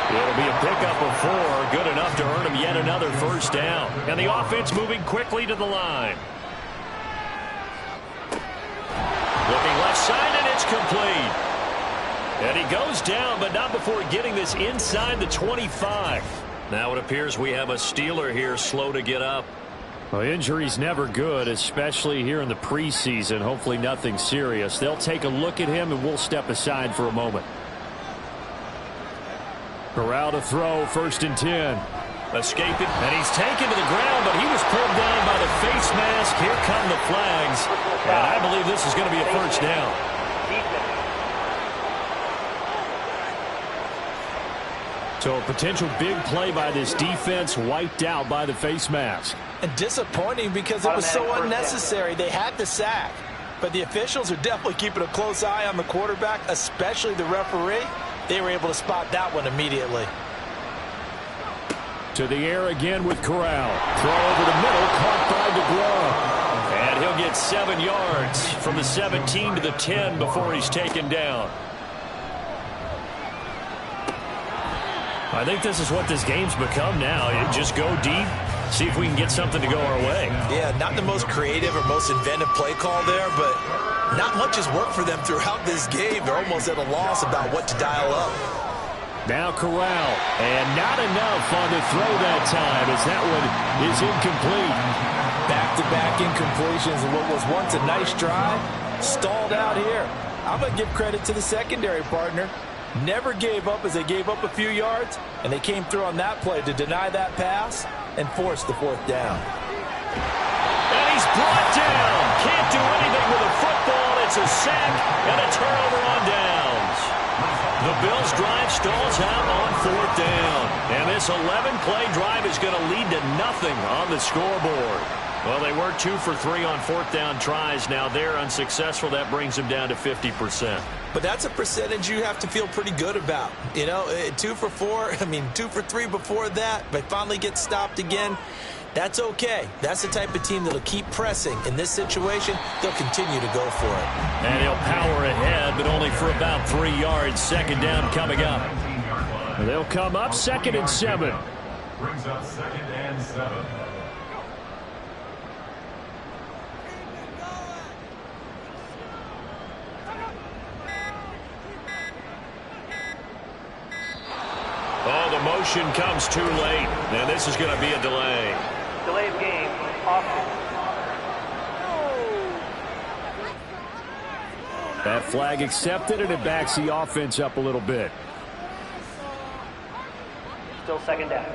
It'll be a pickup of 4. Good enough to earn him yet another first down. And the offense moving quickly to the line. Looking left side, and it's complete. And he goes down, but not before getting this inside the 25. Now it appears we have a Steeler here slow to get up. Well, injury's never good, especially here in the preseason. Hopefully nothing serious. They'll take a look at him, and we'll step aside for a moment. Corral to throw, 1st and 10. Escaping, and he's taken to the ground, but he was pulled down by the face mask. Here come the flags, and I believe this is going to be a first down. So a potential big play by this defense wiped out by the face mask. And disappointing because it was so unnecessary. They had the sack, but the officials are definitely keeping a close eye on the quarterback, especially the referee. They were able to spot that one immediately. To the air again with Corral. Throw over the middle, caught by DeGrom. And he'll get 7 yards from the 17 to the 10 before he's taken down. I think this is what this game's become now. You just go deep, see if we can get something to go our way. Yeah, not the most creative or most inventive play call there, but not much has worked for them throughout this game. They're almost at a loss about what to dial up. Now Corral, and not enough on the throw that time as that one is incomplete. Back-to-back incompletions and what was once a nice drive stalled out here. I'm going to give credit to the secondary partner. Never gave up as they gave up a few yards, and they came through on that play to deny that pass and force the 4th down. And he's brought down. Can't do anything with a football. It's a sack and a turnover on downs. The Bills' drive stalls out on 4th down. And this 11-play drive is going to lead to nothing on the scoreboard. Well, they were 2 for 3 on 4th down tries. Now they're unsuccessful. That brings them down to 50%. But that's a percentage you have to feel pretty good about. You know, 2 for 4, 2 for 3 before that, but finally get stopped again. That's okay. That's the type of team that'll keep pressing. In this situation, they'll continue to go for it. And he'll power ahead, but only for about 3 yards. 2nd down coming up. They'll come up 2nd and 7. Brings up 2nd and 7. Oh, the motion comes too late. And this is going to be a delay. Delay of game. Offense. That flag accepted, and it backs the offense up a little bit. Still 2nd down.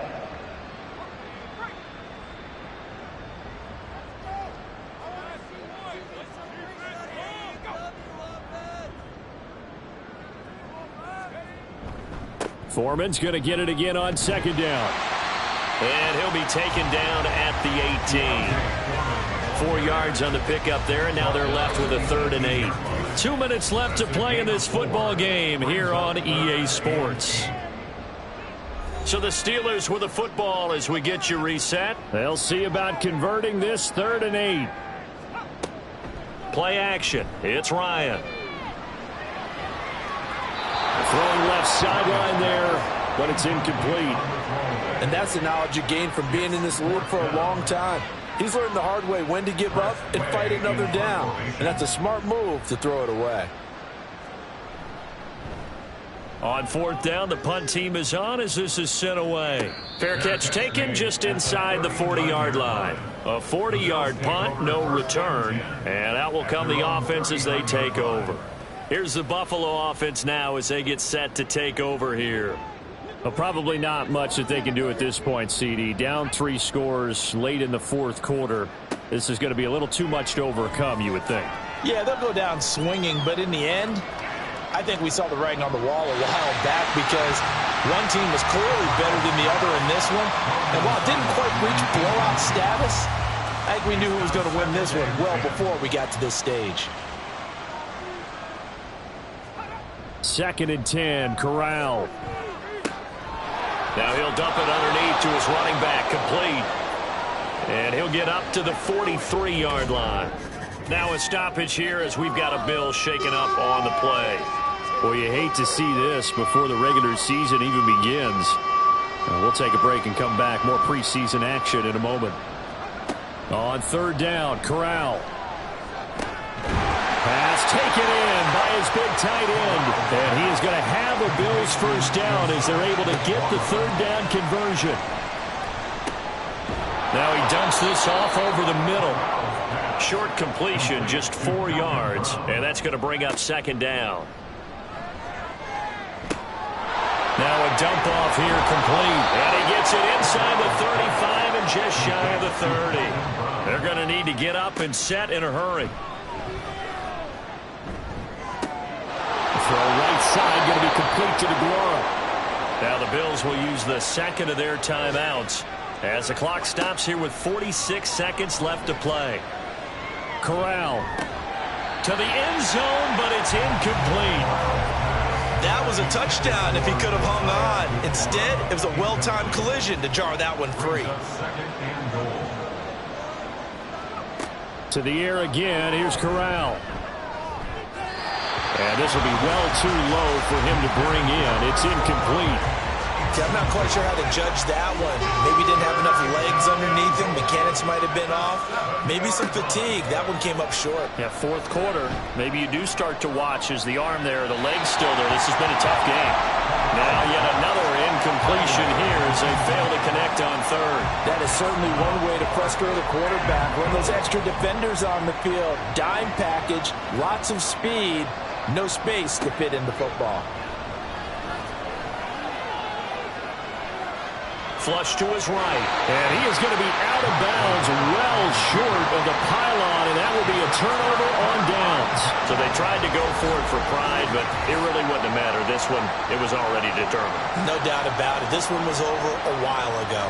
Foreman's going to get it again on 2nd down. And he'll be taken down at the 18. 4 yards on the pickup there, and now they're left with a 3rd and 8. 2 minutes left to play in this football game here on EA Sports. So the Steelers with the football as we get you reset. They'll see about converting this 3rd and 8. Play action. It's Ryan. Throwing left sideline there, but it's incomplete. And that's the knowledge you gain from being in this league for a long time. He's learned the hard way when to give up and fight another down. And that's a smart move to throw it away. On fourth down, the punt team is on as this is sent away. Fair catch taken just inside the 40-yard line. A 40-yard punt, no return, and out will come the offense as they take over. Here's the Buffalo offense now as they get set to take over here. Well, probably not much that they can do at this point, CD. Down 3 scores late in the fourth quarter. This is going to be a little too much to overcome, you would think. Yeah, they'll go down swinging, but in the end, I think we saw the writing on the wall a while back because one team was clearly better than the other in this one. And while it didn't quite reach blowout status, I think we knew who was going to win this one well before we got to this stage. 2nd and 10, Corral. Now he'll dump it underneath to his running back, complete. And he'll get up to the 43-yard line. Now a stoppage here as we've got a Bill shaken up on the play. Well, you hate to see this before the regular season even begins. We'll take a break and come back. More preseason action in a moment. On 3rd down, Corral. Pass taken in by his big tight end. And he is going to have a Bills first down as they're able to get the 3rd down conversion. Now he dumps this off over the middle. Short completion, just 4 yards. And that's going to bring up 2nd down. Now a dump off here complete. And he gets it inside the 35 and just shy of the 30. They're going to need to get up and set in a hurry. Throw right side going to be complete to DeGuara. Now the Bills will use the 2nd of their timeouts as the clock stops here with 46 seconds left to play. Corral to the end zone, but it's incomplete. That was a touchdown if he could have hung on. Instead, it was a well-timed collision to jar that one free. To the air again. Here's Corral. And this will be well too low for him to bring in. It's incomplete. I'm not quite sure how to judge that one. Maybe didn't have enough legs underneath him. Mechanics might have been off. Maybe some fatigue. That one came up short. Yeah, fourth quarter. Maybe you do start to watch as the arm there, the leg's still there. This has been a tough game. Now yet another incompletion here as they fail to connect on 3rd. That is certainly one way to frustrate a quarterback. Run those extra defenders on the field. Dime package, lots of speed, no space to fit into football. Flush to his right. And he is going to be out of bounds well short of the pylon, and that will be a turnover on downs. So they tried to go for it for pride, but it really wouldn't have mattered. This one, it was already determined. No doubt about it. This one was over a while ago.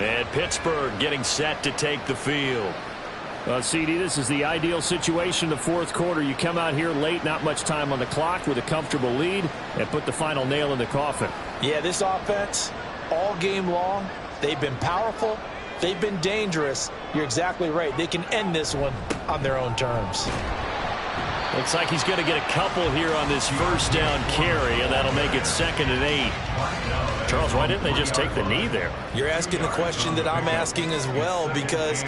And Pittsburgh getting set to take the field. CD, this is the ideal situation in the fourth quarter. You come out here late, not much time on the clock with a comfortable lead, and put the final nail in the coffin. Yeah, this offense, all game long, they've been powerful, they've been dangerous. You're exactly right. They can end this one on their own terms. Looks like he's going to get a couple here on this first down carry, and that'll make it 2nd and 8. Charles, why didn't they just take the knee there? You're asking the question that I'm asking as well, because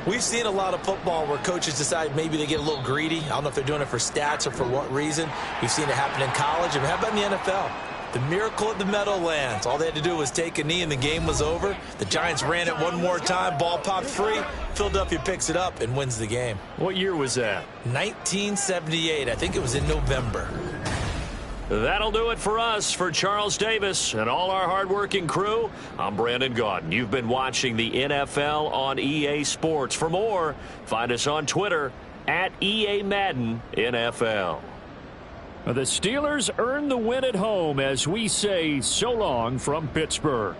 we've seen a lot of football where coaches decide maybe they get a little greedy. I don't know if they're doing it for stats or for what reason. We've seen it happen in college. And how about in the NFL? The miracle at the Meadowlands. All they had to do was take a knee and the game was over. The Giants ran it one more time. Ball popped free. Philadelphia picks it up and wins the game. What year was that? 1978. I think it was in November. That'll do it for us. For Charles Davis and all our hardworking crew, I'm Brandon Gaudin. You've been watching the NFL on EA Sports. For more, find us on Twitter at EA Madden NFL. The Steelers earn the win at home as we say so long from Pittsburgh.